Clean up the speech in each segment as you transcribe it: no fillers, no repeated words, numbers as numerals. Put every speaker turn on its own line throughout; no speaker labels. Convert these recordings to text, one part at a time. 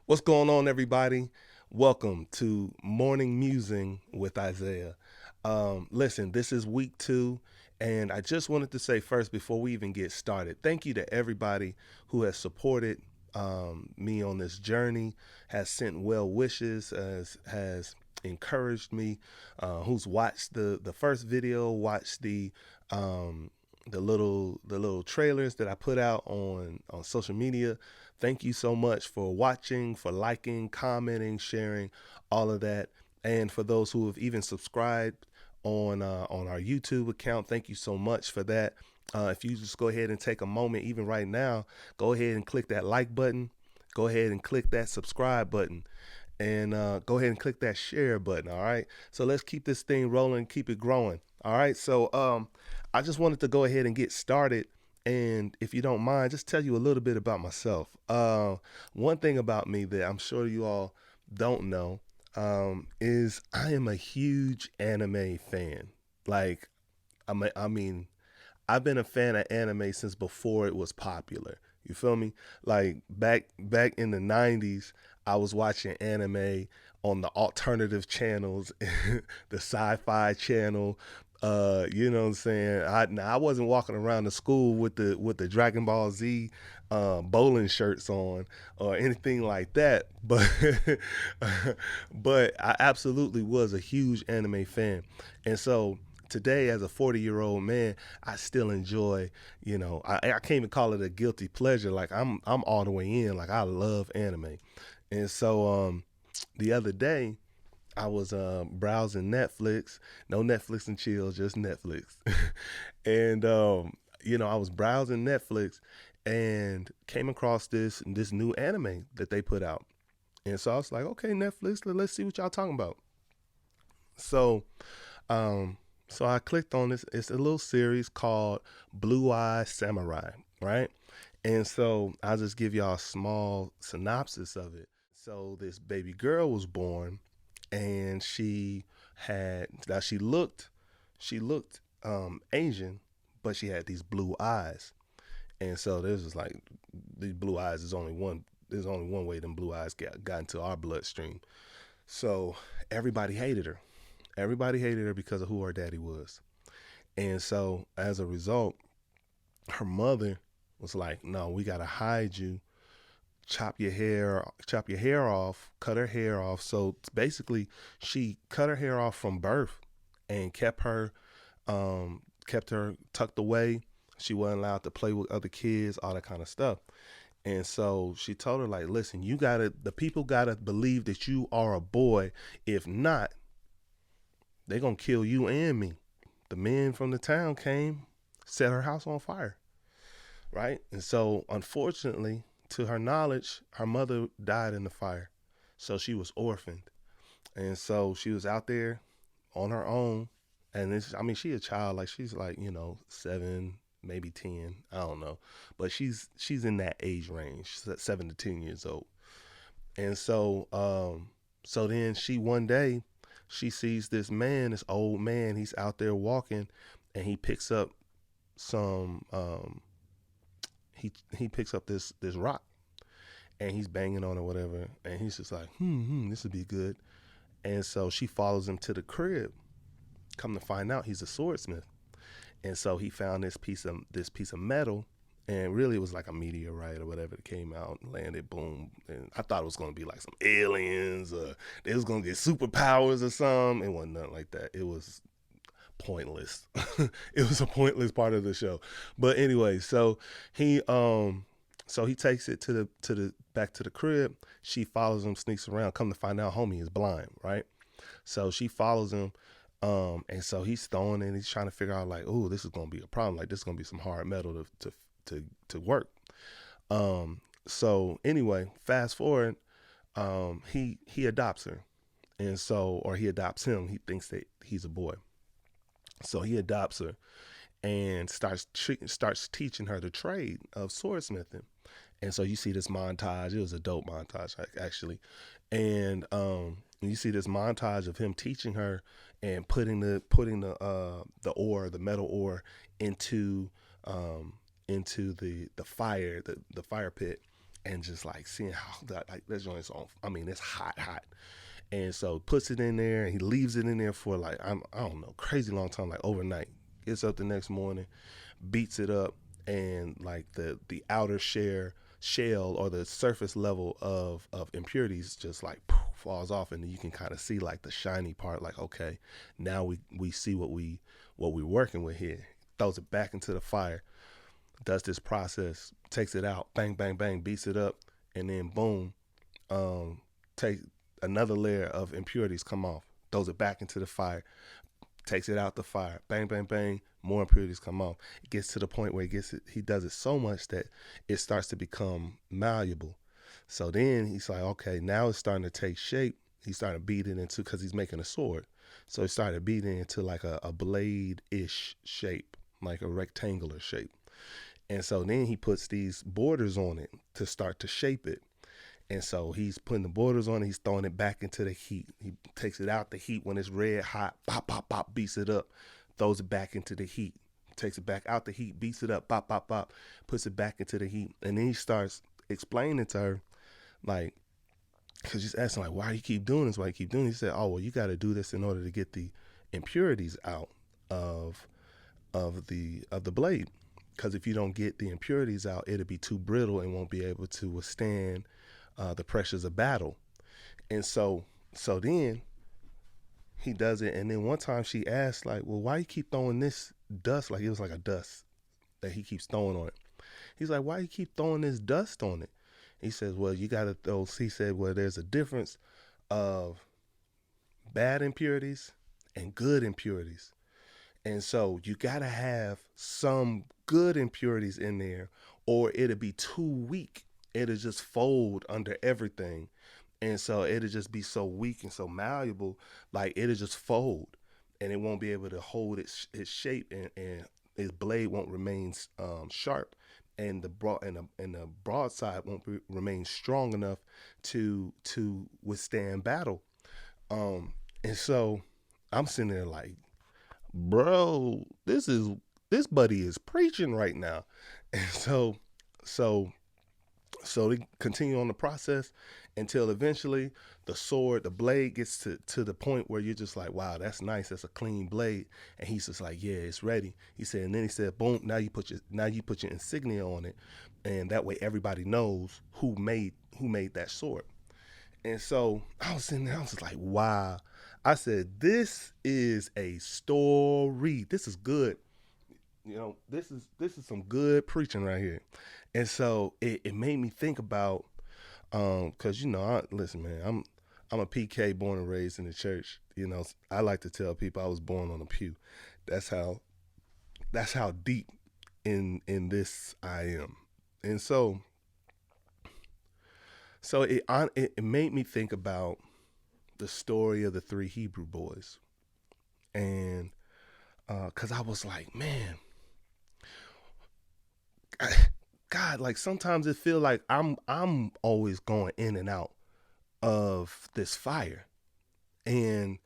What's going on, everybody? Welcome to Morning Musing with Isaiah. Listen, this is week 2, and I just wanted to say first, before we even get started, thank you to everybody who has supported me on this journey, has sent well wishes, has encouraged me, who's watched the first video, watched um, the little trailers that I put out on social media. Thank you so much for watching, for liking, commenting, sharing, all of that. And for those who have even subscribed on our YouTube account, thank you so much for that. If you just go ahead and take a moment, even right now, go ahead and click that like button. Go ahead and click that subscribe button, and go ahead and click that share button. All right. So let's keep this thing rolling, keep it growing. All right. So I just wanted to go ahead and get started. And if you don't mind, just tell you a little bit about myself. One thing about me that I'm sure you all don't know is I am a huge anime fan. Like, I mean, I've been a fan of anime since before it was popular. You feel me? Like back in the 90s, I was watching anime on the alternative channels, the sci-fi channel. You know what I'm saying? I wasn't walking around the school with the Dragon Ball Z bowling shirts on or anything like that, but but I absolutely was a huge anime fan. And so today, as a 40-year-old man, I still enjoy, I can't even call it a guilty pleasure. Like, I'm all the way in. Like, I love anime. And so the other day, I was browsing Netflix. No Netflix and chill, just Netflix. And I was browsing Netflix and came across this new anime that they put out. And so I was like, okay, Netflix, let's see what y'all talking about. So um, so I clicked on this. It's a little series called Blue Eye Samurai, right? And so I'll just give y'all a small synopsis of it. So this baby girl was born, and she looked Asian, but she had these blue eyes. And so there's just like these blue eyes. There's only one way them blue eyes got into our bloodstream. So everybody hated her. Everybody hated her because of who her daddy was. And so as a result, her mother was like, "No, we gotta hide you. Chop your hair off, cut her hair off." So basically, she cut her hair off from birth and kept her tucked away. She wasn't allowed to play with other kids, all that kind of stuff. And so she told her, like, "Listen, the people gotta believe that you are a boy. If not, they gonna kill you and me." The men from the town came, set her house on fire, right? And so, unfortunately, to her knowledge, her mother died in the fire. So she was orphaned. And so she was out there on her own. And she a child, like she's like, 7, maybe 10, I don't know. But she's in that age range, 7 to 10 years old. And so then one day she sees this old man, he's out there walking, and he picks up some he picks up this rock, and he's banging on it, whatever, and he's just like, this would be good. And so she follows him to the crib. Come to find out, he's a swordsmith. And so he found this piece of metal, and really it was like a meteorite or whatever that came out and landed, boom. And I thought it was gonna be like some aliens, or they was gonna get superpowers or something. It wasn't nothing like that. It was pointless. It was a pointless part of the show. But anyway, he takes it to the back to the crib. She follows him, sneaks around. Come to find out, homie is blind, right? So she follows him, and so he's throwing it. And he's trying to figure out, like, oh, this is gonna be a problem. Like, this is gonna be some hard metal to work. So anyway, fast forward, he adopts her, and so, or he adopts him. He thinks that he's a boy, so he adopts her and starts teaching her the trade of swordsmithing. And so you see this montage. It was a dope montage, actually. And you see this montage of him teaching her and putting the metal ore into um, into the fire pit. and just like seeing how that joint's on. I mean, it's hot, hot. And so puts it in there and he leaves it in there for like I don't know, crazy long time, like overnight. Gets up the next morning, beats it up, and like the outer shell or the surface level of impurities just like poof, falls off, and then you can kind of see like the shiny part. Like, okay, now we see what we're working with here. Throws it back into the fire, does this process, takes it out, bang bang bang, beats it up, and then boom, take another layer of impurities come off, throws it back into the fire, takes it out the fire, bang bang bang, more impurities come off. It gets to the point where he does it so much that it starts to become malleable. So then he's like, okay, now it's starting to take shape. He's starting to beat it into, because he's making a sword, so he started beating it into like a blade-ish shape, like a rectangular shape. And so then he puts these borders on it to start to shape it. And so he's putting the borders on it. He's throwing it back into the heat. He takes it out the heat when it's red hot. Pop, pop, pop, beats it up. Throws it back into the heat. Takes it back out the heat. Beats it up. Pop, pop, pop. Puts it back into the heat. And then he starts explaining to her, like, because she's asking, like, why do you keep doing this? Why do you keep doing this? He said, oh, well, you got to do this in order to get the impurities out of of the blade. Because if you don't get the impurities out, it'll be too brittle and won't be able to withstand the pressures of battle. And so then he does it. And then one time she asked, like, well, why you keep throwing this dust? Like, it was like a dust that he keeps throwing on it. He's like, why you keep throwing this dust on it? He says, well, you got to throw. He said, well, there's a difference of bad impurities and good impurities. And so you got to have some good impurities in there, or it'll be too weak. It'll just fold under everything. And so it'll just be so weak and so malleable, like it'll just fold, and it won't be able to hold its shape, and its blade won't remain sharp, and the broadside won't remain strong enough to withstand battle. And so I'm sitting there like, bro, this buddy is preaching right now. And so so they continue on the process until eventually the blade gets to the point where you're just like, wow, that's nice, that's a clean blade. And he's just like, yeah, it's ready. He said, and then he said, boom, now you put your insignia on it, and that way everybody knows who made that sword. And so I was sitting there, I was just like, wow. I said, this is a story. This is good. This is some good preaching right here. And so it made me think about, because listen, man, I'm a PK, born and raised in the church. I like to tell people I was born on a pew. That's how deep in this I am. And so it made me think about the story of the three Hebrew boys. And because I was like, man, God, like sometimes it feel like I'm always going in and out of this fire. And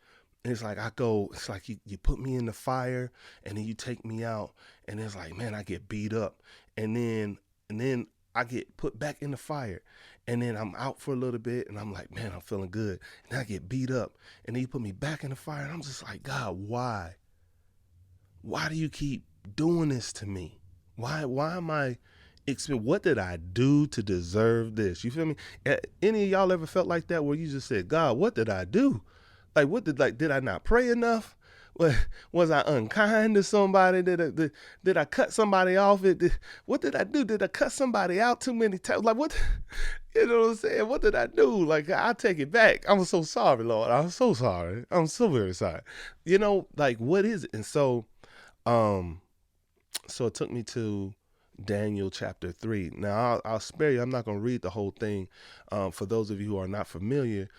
it's like it's like you put me in the fire, and then you take me out, and it's like, man, I get beat up. And then I get put back in the fire, and then I'm out for a little bit, and I'm like, man, I'm feeling good. And then I get beat up, and then you put me back in the fire, and I'm just like, God, why? Why do you keep doing this to me? Why am I what did I do to deserve this? You feel me? Any of y'all ever felt like that, where you just said, God, what did I do? Did I not pray enough? Was I unkind to somebody? Did I cut somebody off? What did I do? Did I cut somebody out too many times? Like, what? You know what I'm saying? What did I do? Like, I take it back. I'm so sorry, Lord. I'm so sorry. I'm so very sorry. Like, what is it? And um, so it took me to Daniel chapter 3. Now, I'll spare you. I'm not going to read the whole thing. For those of you who are not familiar,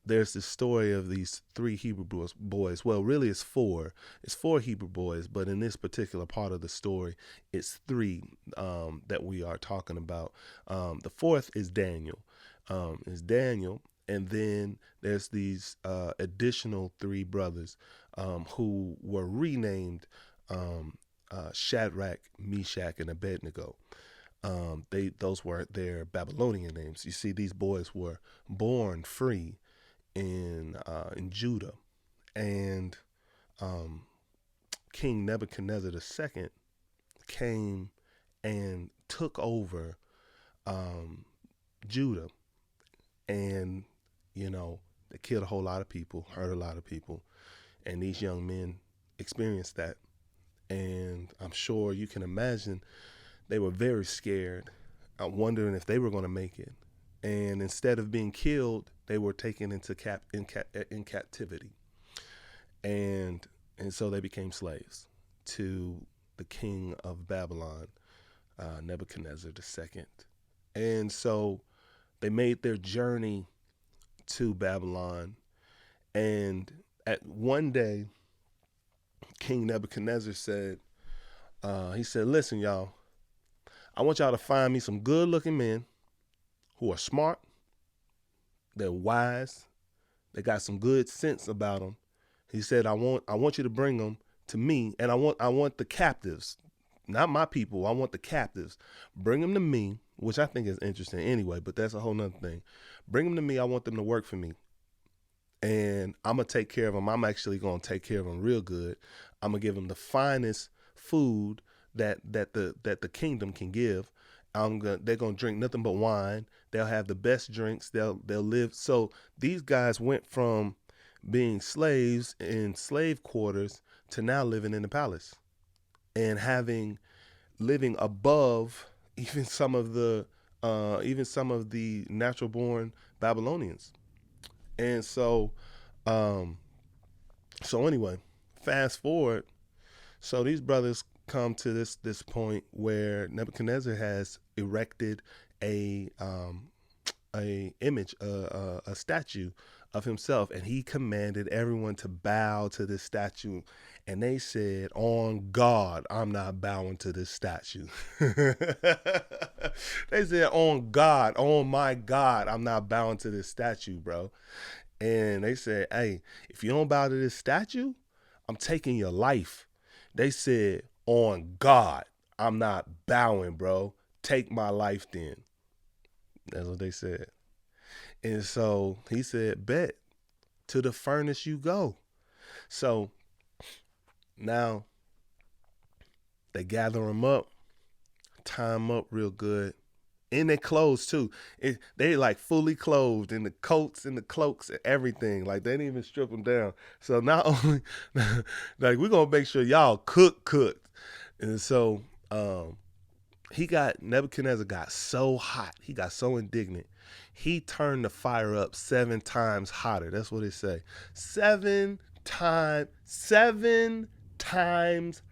there's this story of these three Hebrew boys. Well, really, it's four. It's four Hebrew boys, but in this particular part of the story, it's three that we are talking about. The fourth is Daniel. And then there's these additional three brothers who were renamed Shadrach, Meshach, and Abednego. Those were their Babylonian names. You see, these boys were born free in Judah, and um, King Nebuchadnezzar II came and took over um, Judah, and you know they killed a whole lot of people, hurt a lot of people, and these young men experienced that. And I'm sure you can imagine they were very scared, wondering if they were going to make it. And instead of being killed, they were taken into in captivity, and so they became slaves to the king of Babylon, Nebuchadnezzar II. And so they made their journey to Babylon, and at one day, King Nebuchadnezzar said, he said, "Listen, y'all, I want y'all to find me some good-looking men who are smart, they're wise, they got some good sense about them." He said, I want you to bring them to me, and I want the captives, not my people. I want the captives. Bring them to me, which I think is interesting anyway, but that's a whole nother thing. Bring them to me. I want them to work for me, and I'm gonna take care of them. I'm actually gonna take care of them real good. I'm gonna give them the finest food that the kingdom can give. They're gonna drink nothing but wine. They'll have the best drinks. They'll live. So these guys went from being slaves in slave quarters to now living in the palace and having living above even some of the natural born Babylonians. And um, so anyway, fast forward. So these brothers come to this point where Nebuchadnezzar has erected a image, a statue of himself, and he commanded everyone to bow to this statue. And they said, "On God, I'm not bowing to this statue." They said, "On God, on my God, I'm not bowing to this statue, bro." And they said, "Hey, if you don't bow to this statue, I'm taking your life." They said, "On God, I'm not bowing, bro. Take my life then." That's what they said. And so he said, "Bet, to the furnace you go." So now they gather them up, tie them up real good. In their clothes too. They like fully clothed in the coats and the cloaks and everything. Like they didn't even strip them down. So not only like we're gonna make sure y'all cooked. And so Nebuchadnezzar got so hot, he got so indignant, he turned the fire up 7 times hotter. That's what it say. 7 times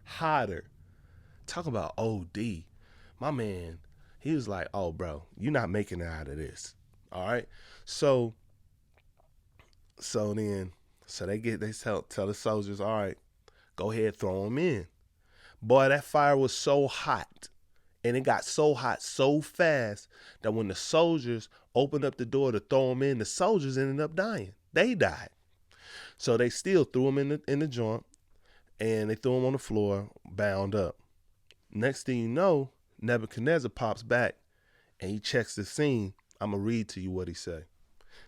hotter. Talk about OD. My man, he was like, "Oh, bro, you're not making it out of this." All right. So so then they tell the soldiers, "All right, go ahead, throw them in." Boy, that fire was so hot, and it got so hot so fast that when the soldiers opened up the door to throw them in, the soldiers ended up dying. They died. So they still threw them in the joint, and they threw them on the floor, bound up. Next thing you know, Nebuchadnezzar pops back and he checks the scene. I'm going to read to you what he said.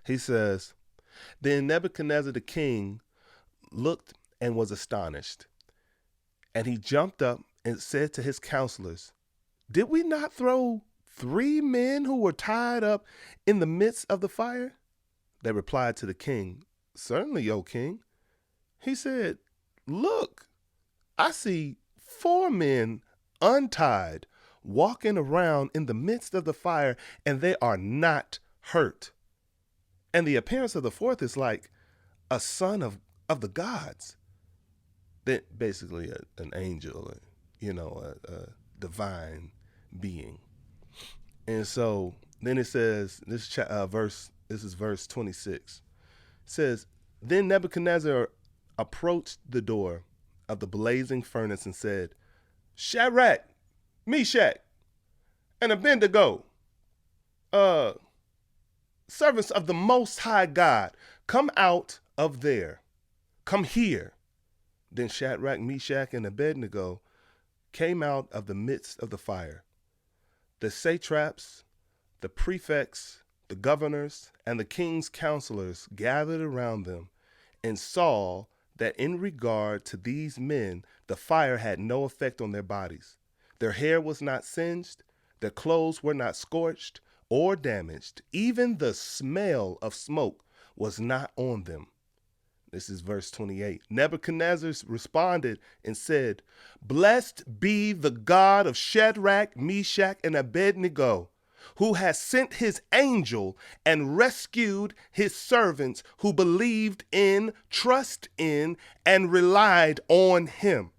He says, "Then Nebuchadnezzar the king looked and was astonished. And he jumped up and said to his counselors, 'Did we not throw 3 men who were tied up in the midst of the fire?' They replied to the king, 'Certainly, O king.' He said, 'Look, I see 4 men untied, walking around in the midst of the fire, and they are not hurt. And the appearance of the fourth is like a son of the gods.'" Then basically an angel, a divine being. And so then it says, this is verse 26. It says, "Then Nebuchadnezzar approached the door of the blazing furnace and said, 'Shadrach, Meshach, and Abednego, uh, servants of the Most High God, come out of there. Come here.' Then Shadrach, Meshach, and Abednego came out of the midst of the fire. The satraps, the prefects, the governors, and the king's counselors gathered around them and saw that in regard to these men, the fire had no effect on their bodies. Their hair was not singed, their clothes were not scorched or damaged. Even the smell of smoke was not on them. This is verse 28. Nebuchadnezzar responded and said, "Blessed be the God of Shadrach, Meshach, and Abednego, who has sent his angel and rescued his servants who believed in, trust in, and relied on him.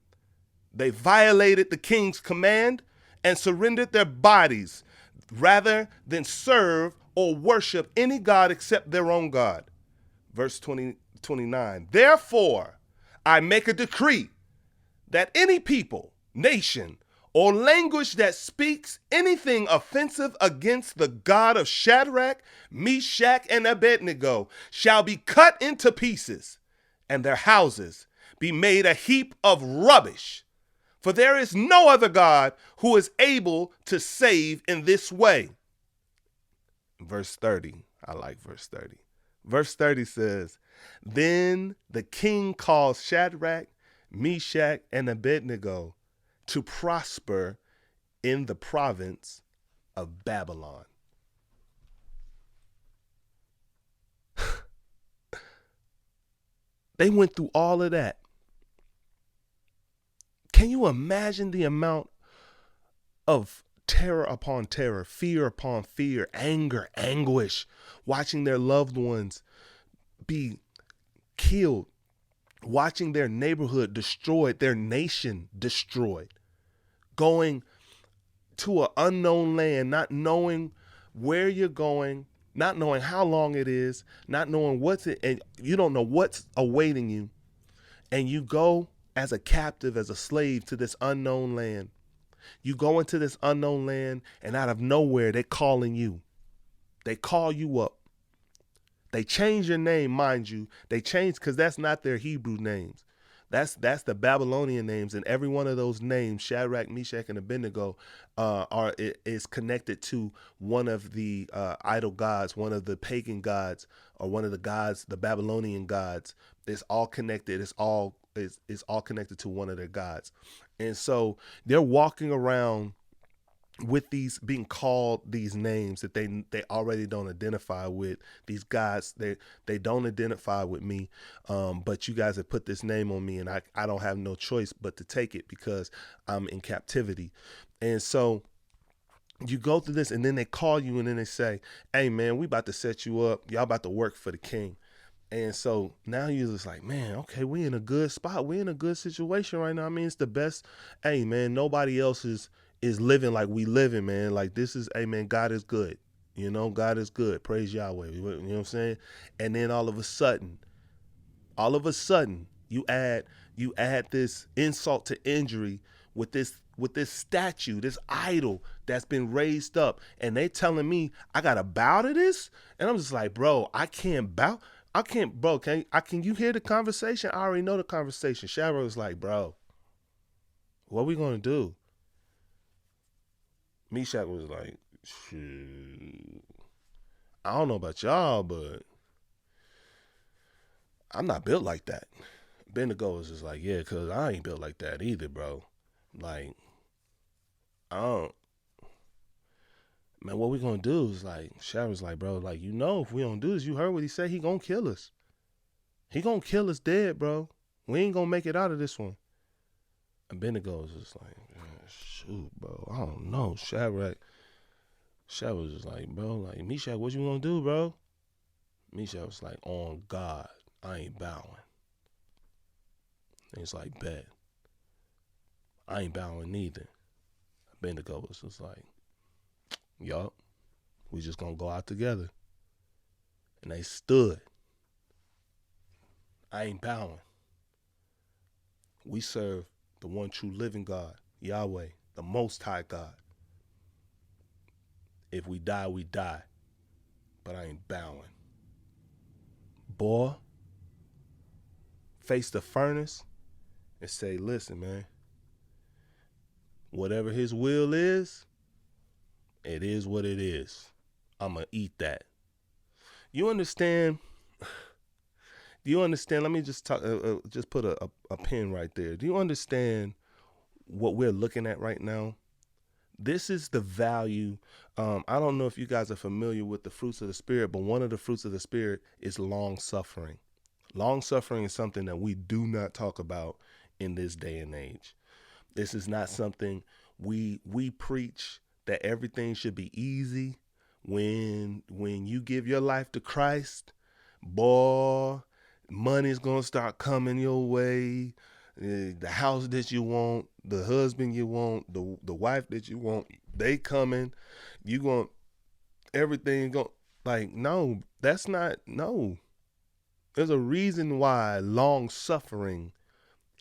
They violated the king's command and surrendered their bodies rather than serve or worship any god except their own God." Verse 29. Therefore, I make a decree that any people, nation, or language that speaks anything offensive against the God of Shadrach, Meshach, and Abednego shall be cut into pieces, and their houses be made a heap of rubbish. For there is no other God who is able to save in this way. Verse 30. I like verse 30. Verse 30 says, Then the king caused Shadrach, Meshach, and Abednego to prosper in the province of Babylon. They went through all of that. Can you imagine the amount of terror upon terror, fear upon fear, anger, anguish, watching their loved ones be killed, watching their neighborhood destroyed, their nation destroyed, going to an unknown land, not knowing where you're going, not knowing how long it is, not knowing and you don't know what's awaiting you, and you go as a captive, as a slave to this unknown land. You go into this unknown land, and out of nowhere, they're calling you. They call you up. They change your name, mind you. They change because that's not their Hebrew names. That's the Babylonian names, and every one of those names, Shadrach, Meshach, and Abednego, is connected to one of the idol gods, one of the pagan gods, or one of the gods, the Babylonian gods. It's all connected. It's all connected to one of their gods, and so they're walking around with these being called these names that they already don't identify with. These guys, they don't identify with me, but you guys have put this name on me, and I don't have no choice but to take it because I'm in captivity. And so you go through this, and then they call you, and then they say, "Hey man, we about to set you up, y'all about to work for the king." And so now you're just like, man, okay, we in a good spot. We in a good situation right now. I mean, it's the best. Hey, man, nobody else is living like we living, man. Like this is, hey, man, God is good. You know, God is good. Praise Yahweh. You know what I'm saying? And then all of a sudden, you add this insult to injury with this statue, this idol that's been raised up. And they telling me I got to bow to this? And I'm just like, bro, I can't bow. I can't, bro. Can you hear the conversation? I already know the conversation. Shadrach was like, bro, what we gonna do? Meshach was like, shoot, I don't know about y'all, but I'm not built like that. Abednego was just like, yeah, cause I ain't built like that either, bro. Like, I don't. Man, what we gonna do is like, Shadrach was like, bro, like, if we don't do this, you heard what he said. He gonna kill us. He gonna kill us dead, bro. We ain't gonna make it out of this one. Abednego was just like, shoot, bro, I don't know. Shadrach was just like, bro, like, Meshach, what you gonna do, bro? Meshach was like, on God, I ain't bowing. And it's like, bet. I ain't bowing neither. Abednego was just like, yup, we just gonna go out together. And they stood. I ain't bowing. We serve the one true living God, Yahweh, the Most High God. If we die, we die. But I ain't bowing. Boy, face the furnace and say, listen, man, whatever his will is, It is what it is. I'm going to eat that. You understand? Do you understand? Let me just talk. Just put a pin right there. Do you understand what we're looking at right now? This is the value. I don't know if you guys are familiar with the fruits of the spirit, but one of the fruits of the spirit is long suffering. Long suffering is something that we do not talk about in this day and age. This is not something we preach that everything should be easy. When you give your life to Christ, boy, money's gonna start coming your way. The house that you want, the husband you want, the wife that you want, they coming. You going everything going like no, that's not no. There's a reason why long suffering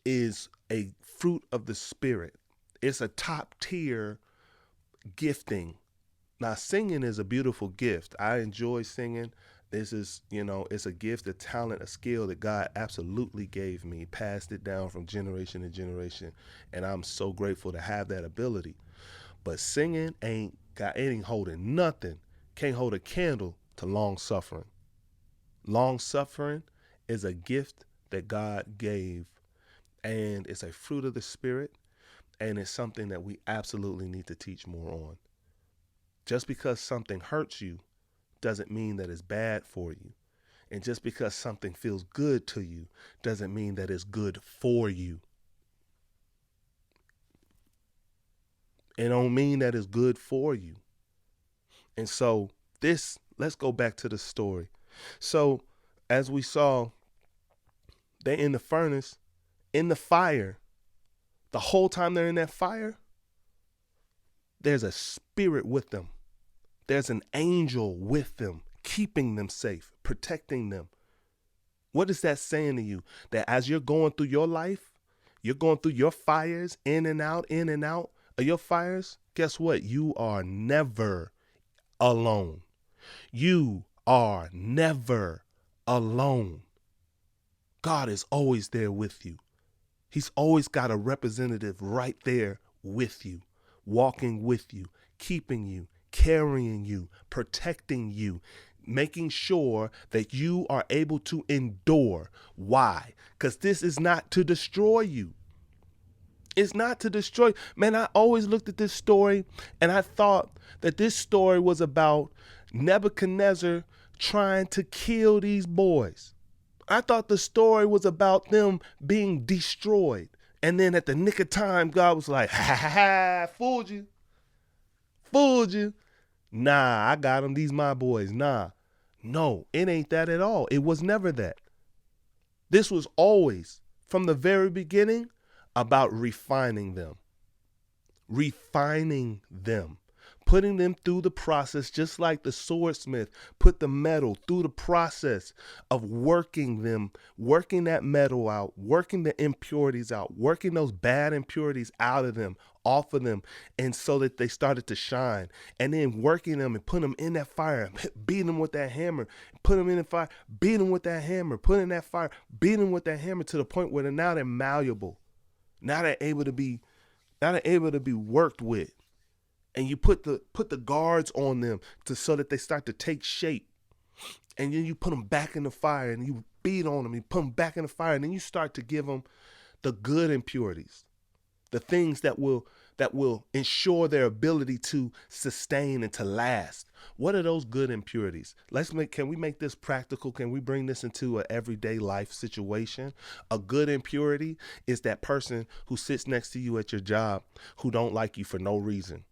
is a fruit of the spirit. It's a top tier gifting. Now, singing is a beautiful gift. I enjoy singing. This is, it's a gift, a talent, a skill that God absolutely gave me, passed it down from generation to generation. And I'm so grateful to have that ability. But singing ain't holding nothing, can't hold a candle to long suffering. Long suffering is a gift that God gave, and it's a fruit of the spirit, and it's something that we absolutely need to teach more on. Just because something hurts you doesn't mean that it's bad for you. And just because something feels good to you doesn't mean that it's good for you. It don't mean that it's good for you. And so let's go back to the story. So as we saw, they in the furnace, in the fire. The whole time they're in that fire, there's a spirit with them. There's an angel with them, keeping them safe, protecting them. What is that saying to you? That as you're going through your life, you're going through your fires, in and out of your fires. Guess what? You are never alone. You are never alone. God is always there with you. He's always got a representative right there with you, walking with you, keeping you, carrying you, protecting you, making sure that you are able to endure. Why? Because this is not to destroy you. It's not to destroy. Man, I always looked at this story and I thought that this story was about Nebuchadnezzar trying to kill these boys. I thought the story was about them being destroyed. And then at the nick of time, God was like, ha ha ha, fooled you. Fooled you. Nah, I got them. These my boys. Nah. No, it ain't that at all. It was never that. This was always, from the very beginning, about refining them. Refining them. Putting them through the process, just like the swordsmith put the metal through the process of working them, working that metal out, working the impurities out, working those bad impurities out of them, off of them, and so that they started to shine. And then working them and put them in that fire, beat them with that hammer, put them in the fire, beat them with that hammer, put in that fire, beat them with that hammer to the point where they're malleable. Now they're able to be worked with. And you put the guards on them so that they start to take shape. And then you put them back in the fire and you beat on them. You put them back in the fire and then you start to give them the good impurities, the things that will ensure their ability to sustain and to last. What are those good impurities? Can we make this practical? Can we bring this into an everyday life situation? A good impurity is that person who sits next to you at your job who don't like you for no reason.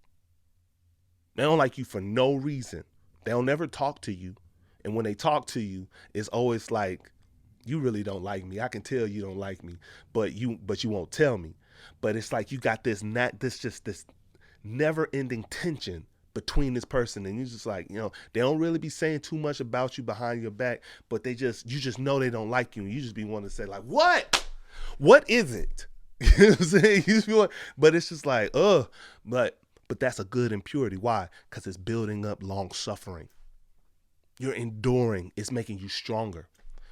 They don't like you for no reason. They'll never talk to you. And when they talk to you, it's always like, you really don't like me. I can tell you don't like me, but you won't tell me. But it's like you got this never ending tension between this person. And you just like, they don't really be saying too much about you behind your back, but you just know they don't like you. And you just be wanting to say like, what is it? You know what I'm saying? But it's just like, but that's a good impurity. Why? Because it's building up long suffering. You're enduring. It's making you stronger.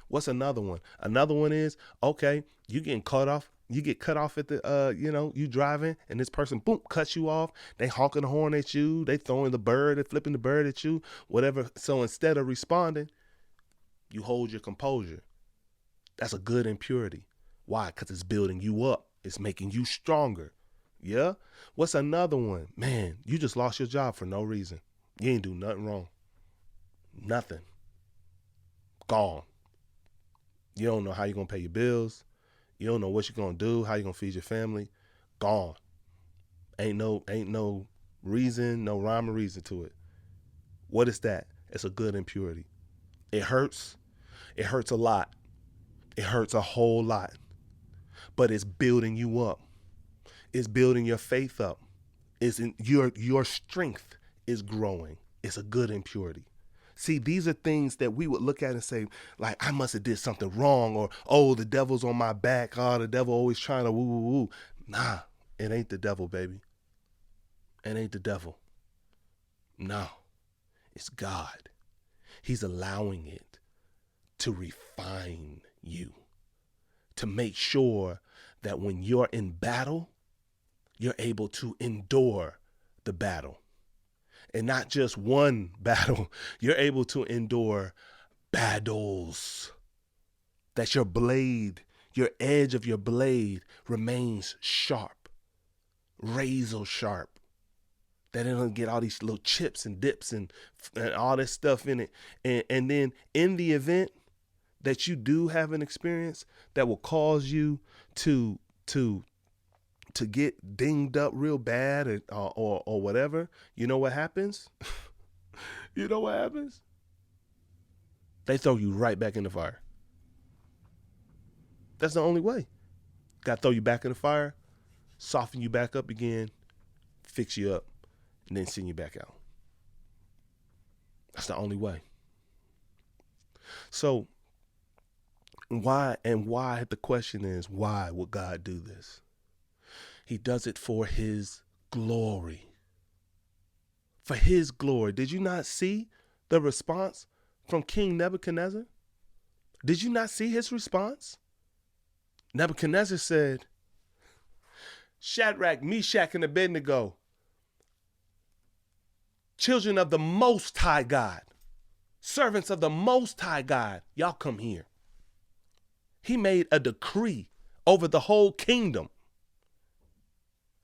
What's another one? Another one is, okay, you're getting cut off You get cut off at the you driving and this person boom cuts you off. They honking the horn at you. They throwing the bird, they flipping the bird at you, whatever. So instead of responding, you hold your composure. That's a good impurity. Why? Because it's building you up. It's making you stronger. Yeah. What's another one? Man, you just lost your job for no reason. You ain't do nothing wrong. Nothing. Gone. You don't know how you're gonna pay your bills. You don't know what you're gonna do, how you're gonna feed your family. Gone. Ain't no reason, no rhyme or reason to it. What is that? It's a good impurity. It hurts. It hurts a lot. It hurts a whole lot. But it's building you up. It's building your faith up. It's in your strength is growing. It's a good impurity. See, these are things that we would look at and say, like, I must have did something wrong, or, oh, the devil's on my back. Oh, the devil always trying to woo, woo, woo. Nah, it ain't the devil, baby. It ain't the devil. No, it's God. He's allowing it to refine you, to make sure that when you're in battle, you're able to endure the battle. And not just one battle, you're able to endure battles. That your blade, your edge of your blade remains sharp, razor sharp. That it doesn't get all these little chips and dips and all this stuff in it. And then in the event that you do have an experience that will cause you to get dinged up real bad or whatever, you know what happens? You know what happens? They throw you right back in the fire. That's the only way. Got to throw you back in the fire, soften you back up again, fix you up, and then send you back out. That's the only way. So why the question is, why would God do this? He does it for his glory. For his glory. Did you not see the response from King Nebuchadnezzar? Did you not see his response? Nebuchadnezzar said, Shadrach, Meshach, and Abednego, children of the Most High God, servants of the Most High God, y'all come here. He made a decree over the whole kingdom.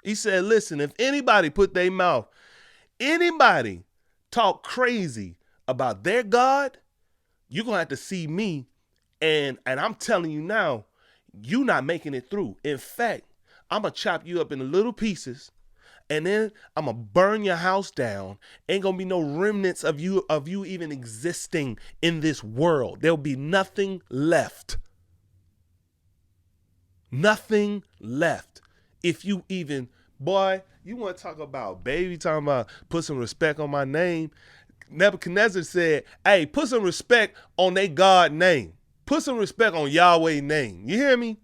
He said, listen, if anybody put their mouth, anybody talk crazy about their God, you're going to have to see me. And I'm telling you now, you're not making it through. In fact, I'm going to chop you up into little pieces, and then I'm going to burn your house down. Ain't going to be no remnants of you even existing in this world. There'll be nothing left. Nothing left. If you even, boy, you want to talk about baby, talking about put some respect on my name. Nebuchadnezzar said, hey, put some respect on their God name. Put some respect on Yahweh's name. You hear me?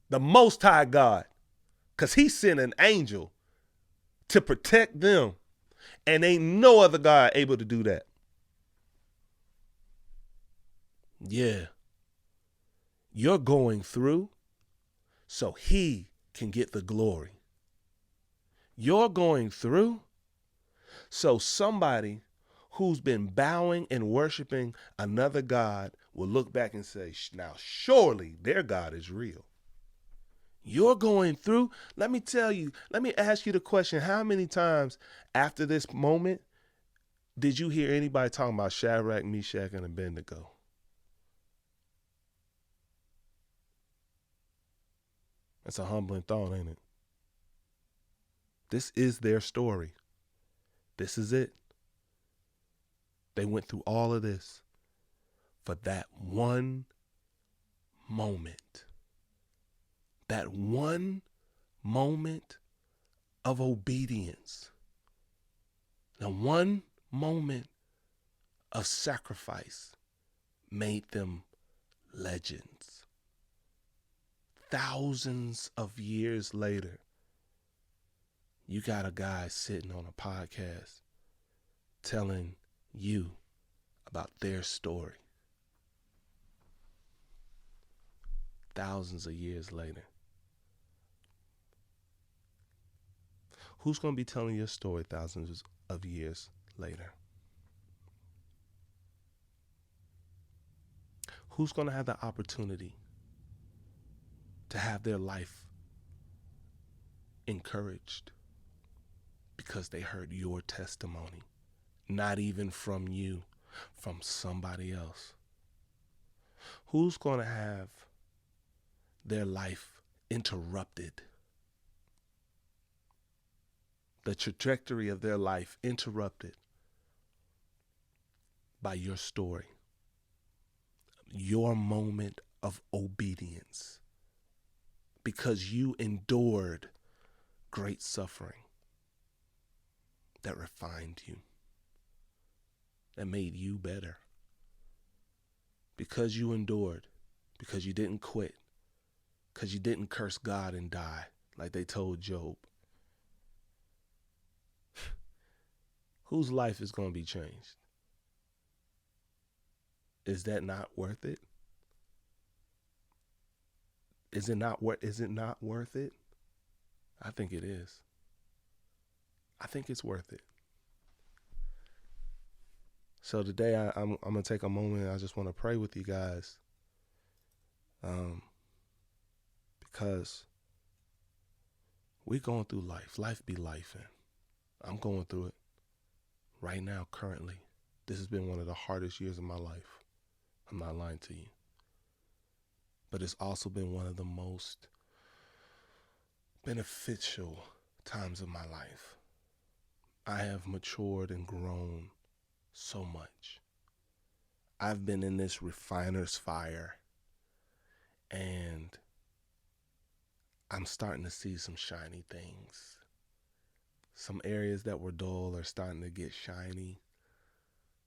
The Most High God. Because he sent an angel to protect them. And ain't no other God able to do that. Yeah. You're going through so he can get the glory. You're going through so somebody who's been bowing and worshiping another God will look back and say, now surely their God is real. You're going through, let me tell you, let me ask you the question, how many times after this moment did you hear anybody talking about Shadrach, Meshach, and Abednego? That's a humbling thought, ain't it? This is their story. This is it. They went through all of this for that one moment. That one moment of obedience. The one moment of sacrifice made them legends. Thousands of years later, you got a guy sitting on a podcast telling you about their story. thousands of years later? Who's going to be telling your story thousands of years later? Who's going to have the opportunity to have their life encouraged because they heard your testimony? Not even from you, from somebody else. Who's going to have their life interrupted? The trajectory of their life interrupted by your story, your moment of obedience, because you endured great suffering that refined you, that made you better. Because you endured, because you didn't quit, because you didn't curse God and die like they told Job. Whose life is going to be changed? Is that not worth it? Is it not worth it? I think it is. I think it's worth it. So today I'm going to take a moment. I just want to pray with you guys. Because we're going through life. Life be life. And I'm going through it right now, currently. This has been one of the hardest years of my life. I'm not lying to you. But it's also been one of the most beneficial times of my life. I have matured and grown so much. I've been in this refiner's fire, and I'm starting to see some shiny things. Some areas that were dull are starting to get shiny.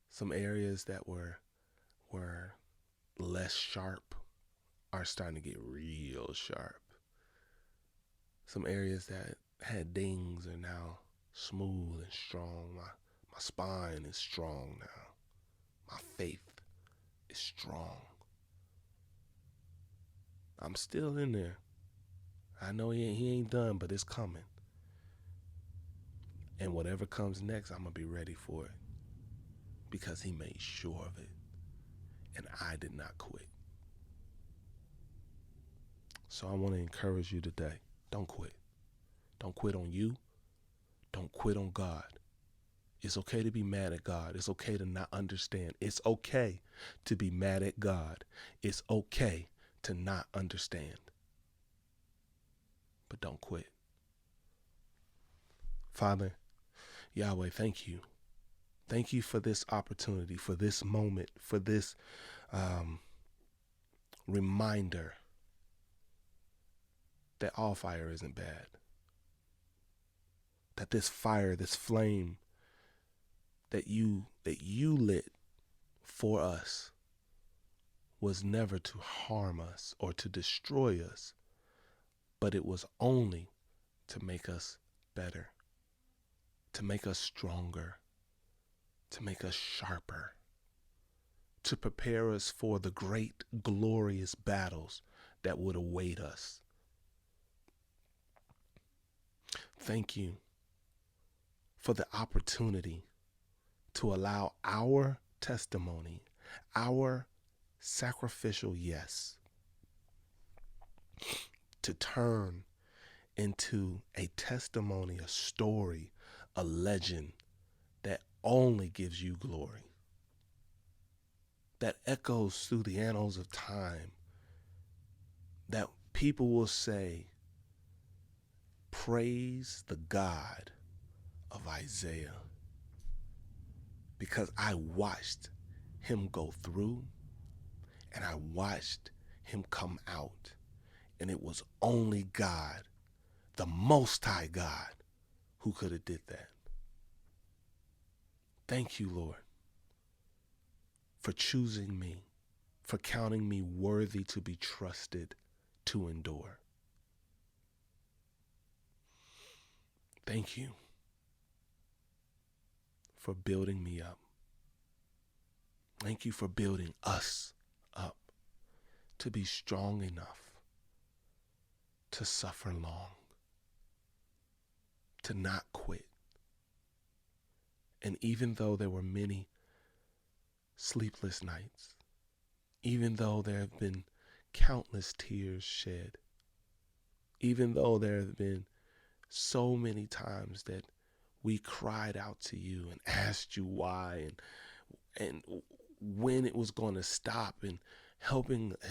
Some areas that were less sharp are starting to get real sharp. Some areas that had dings are now smooth and strong. My spine is strong now. My faith is strong. I'm still in there. I know he ain't done, but it's coming. And whatever comes next, I'm going to be ready for it. Because he made sure of it. And I did not quit. So I want to encourage you today. Don't quit. Don't quit on you. Don't quit on God. It's okay to be mad at God. It's okay to not understand. It's okay to be mad at God. It's okay to not understand. But don't quit. Father, Yahweh, thank you. Thank you for this opportunity, for this moment, for this reminder that all fire isn't bad. That this fire, this flame that you lit for us was never to harm us or to destroy us, but it was only to make us better, to make us stronger, to make us sharper, to prepare us for the great, glorious battles that would await us. Thank you for the opportunity to allow our testimony, our sacrificial yes, to turn into a testimony, a story, a legend that only gives you glory, that echoes through the annals of time, that people will say, praise the God of Isaiah, because I watched him go through and I watched him come out, and it was only God, the Most High God, who could have did that. Thank you, Lord, for choosing me, for counting me worthy to be trusted to endure. Thank you for building me up. Thank you for building us up to be strong enough to suffer long, to not quit. And even though there were many sleepless nights, even though there have been countless tears shed, even though there have been so many times that we cried out to you and asked you why and when it was going to stop and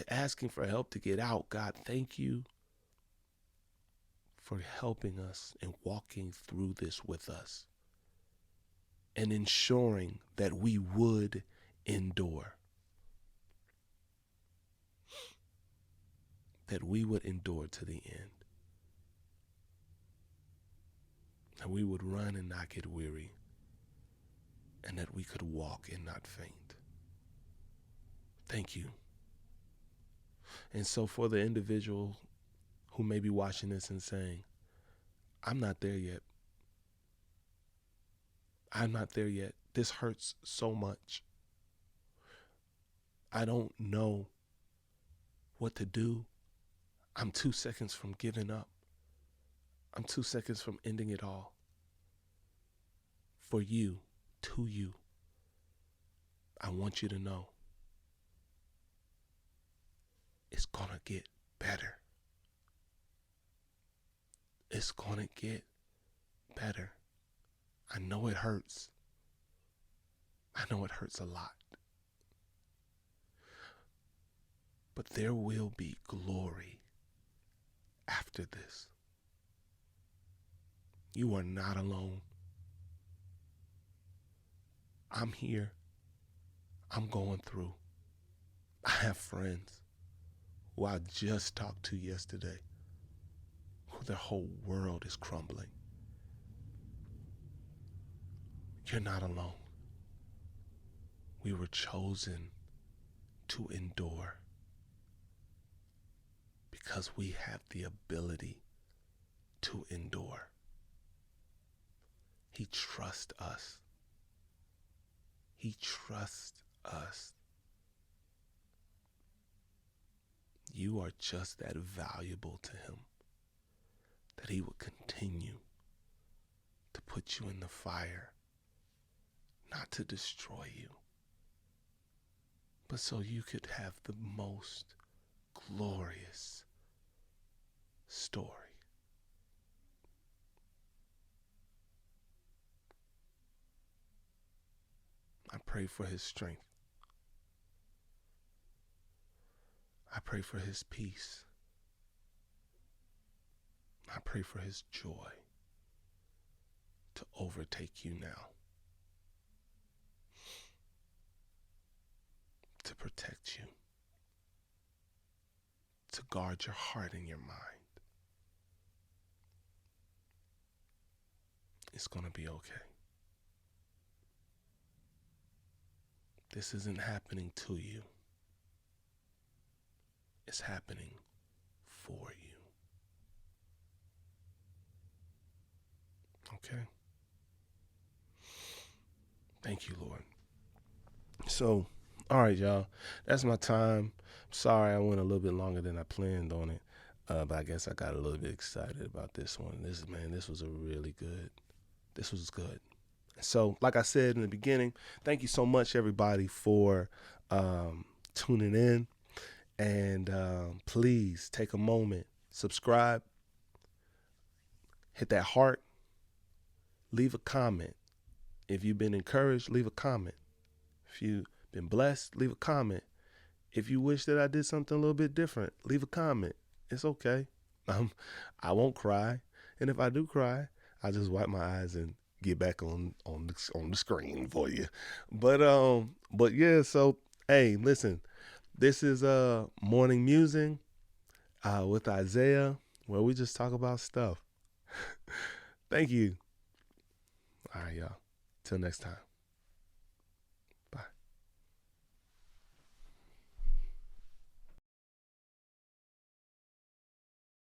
asking for help to get out. God, thank you for helping us and walking through this with us and ensuring that we would endure. That we would endure to the end. That we would run and not get weary. And that we could walk and not faint. Thank you. And so for the individual who may be watching this and saying, I'm not there yet. I'm not there yet. This hurts so much. I don't know what to do. I'm 2 seconds from giving up. I'm 2 seconds from ending it all. For you, to you, I want you to know it's gonna get better. It's gonna get better. I know it hurts. I know it hurts a lot. But there will be glory after this. You are not alone. I'm here. I'm going through. I have friends who I just talked to yesterday, who their whole world is crumbling. You're not alone. We were chosen to endure because we have the ability to endure. He trusts us. He trusts us. You are just that valuable to him that he will continue to put you in the fire, not to destroy you, but so you could have the most glorious story. I pray for his strength. I pray for his peace. I pray for his joy to overtake you now, to protect you, to guard your heart and your mind. It's going to be okay. This isn't happening to you. It's happening for you. Okay? Thank you, Lord. So, all right, y'all. That's my time. Sorry I went a little bit longer than I planned on it. But I guess I got a little bit excited about this one. This was this was good. So, like I said in the beginning, thank you so much, everybody, for tuning in. And please take a moment, subscribe, hit that heart, leave a comment. If you've been encouraged, leave a comment. If you've been blessed, leave a comment. If you wish that I did something a little bit different, leave a comment. It's okay. I won't cry. And if I do cry, I'll just wipe my eyes and get back on the screen for you. But yeah, so hey, listen, this is Morning Musing with Isaiah, where we just talk about stuff. Thank you. All right, y'all. Till next time.